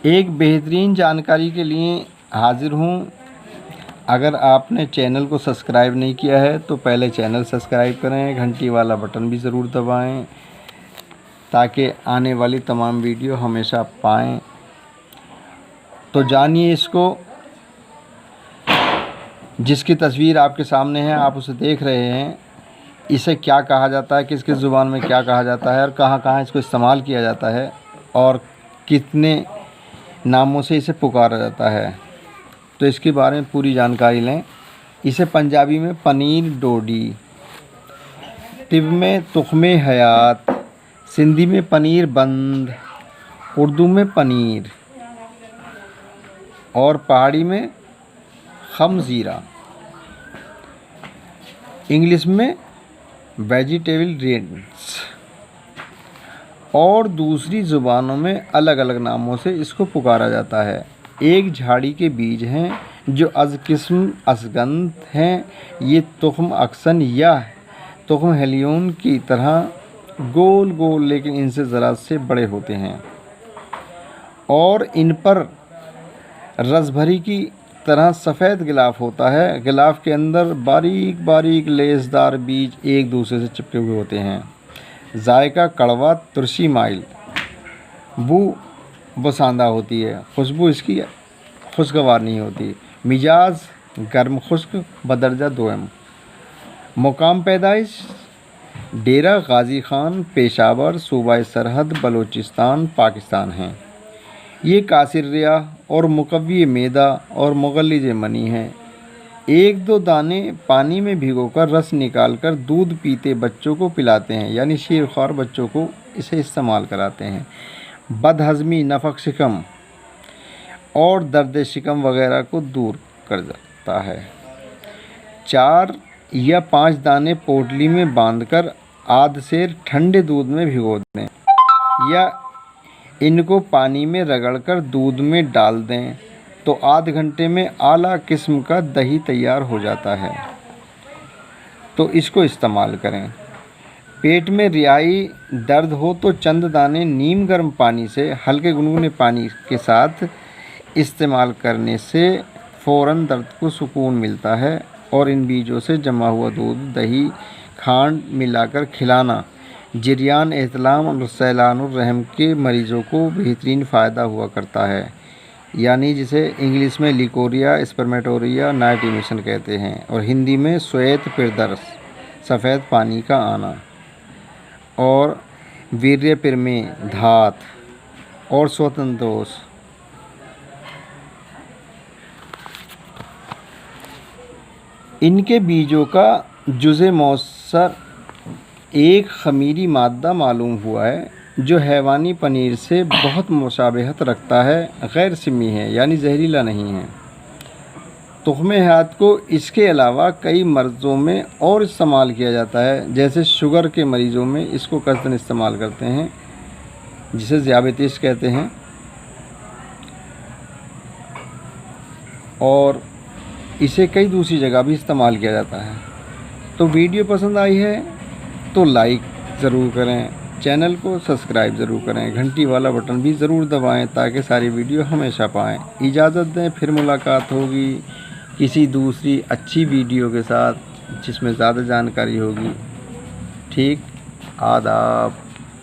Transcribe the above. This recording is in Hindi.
एक बेहतरीन जानकारी के लिए हाज़िर हूँ। अगर आपने चैनल को सब्सक्राइब नहीं किया है तो पहले चैनल सब्सक्राइब करें, घंटी वाला बटन भी ज़रूर दबाएं ताकि आने वाली तमाम वीडियो हमेशा पाएं। तो जानिए इसको। जिसकी तस्वीर आपके सामने है, आप उसे देख रहे हैं, इसे क्या कहा जाता है, किस किस ज़ुबान में क्या कहा जाता है और कहाँ कहाँ इसको इस्तेमाल किया जाता है और कितने नामों से इसे पुकारा जाता है, तो इसके बारे में पूरी जानकारी लें। इसे पंजाबी में पनीर डोडी, तिब में तुख्मे हयात, सिंधी में पनीर बंद, उर्दू में पनीर और पहाड़ी में खमजीरा, इंग्लिश में वेजिटेबल रेंस और दूसरी ज़ुबानों में अलग अलग नामों से इसको पुकारा जाता है। एक झाड़ी के बीज हैं जो अज़ किस्म असगंध हैं। ये तुख्म अक्सन या तुख्म हेलियोन की तरह गोल गोल लेकिन इनसे ज़रा से बड़े होते हैं और इन पर रसभरी की तरह सफ़ेद गिलाफ होता है। गिलाफ के अंदर बारीक बारीक लेसदार बीज एक दूसरे से चिपके हुए होते हैं। जायका कड़वा तुरशी माइल, बू बसांदा होती है, खुशबू इसकी खुशगवार नहीं होती। मिजाज गर्म खुश्क बदरजा दोम। मुकाम पैदाइश डेरा गाजी खान, पेशावर, सूबा सरहद, बलूचिस्तान, पाकिस्तान हैं। ये कासिर रिया और मुकव्वी मैदा और मुगल्लिज मनी हैं। एक दो दाने पानी में भिगोकर रस निकालकर दूध पीते बच्चों को पिलाते हैं, यानी शीरख्वार बच्चों को इसे इस्तेमाल कराते हैं। बदहज़मी, नफ़क़ शिकम और दर्द शिकम वगैरह को दूर कर जाता है। 4 या 5 दाने पोटली में बांधकर आध सेर ठंडे दूध में भिगो दें या इनको पानी में रगड़कर दूध में डाल दें तो आध घंटे में आला किस्म का दही तैयार हो जाता है। तो इसको इस्तेमाल करें। पेट में रियाई दर्द हो तो चंद दाने नीम गर्म पानी से हल्के गुनगुने पानी के साथ इस्तेमाल करने से फ़ौरन दर्द को सुकून मिलता है। और इन बीजों से जमा हुआ दूध, दही, खांड मिलाकर खिलाना जरियान एहतलाम और सैलानुर रहम के मरीज़ों को बेहतरीन फ़ायदा हुआ करता है, यानी जिसे इंग्लिश में लिकोरिया, स्पर्मेटोरिया, नाइट इमिशन कहते हैं और हिंदी में श्वेत पिरदर्श, सफ़ेद पानी का आना और वीर्य पिर में धात और स्वतंत्र दोष। इनके बीजों का जुज़े मौसर एक ख़मीरी मादा मालूम हुआ है जो हैवानी पनीर से बहुत मुशाबहत रखता है, गैर सिमी है यानी जहरीला नहीं है। तुख्मे हयात को इसके अलावा कई मर्ज़ों में और इस्तेमाल किया जाता है, जैसे शुगर के मरीज़ों में इसको कसरतन इस्तेमाल करते हैं, जिसे ज़ियाबतीस कहते हैं। और इसे कई दूसरी जगह भी इस्तेमाल किया जाता है। तो वीडियो पसंद आई है तो लाइक ज़रूर करें, चैनल को सब्सक्राइब ज़रूर करें, घंटी वाला बटन भी ज़रूर दबाएं ताकि सारी वीडियो हमेशा पाएँ। इजाज़त दें, फिर मुलाकात होगी किसी दूसरी अच्छी वीडियो के साथ जिसमें ज़्यादा जानकारी होगी। ठीक, आदाब।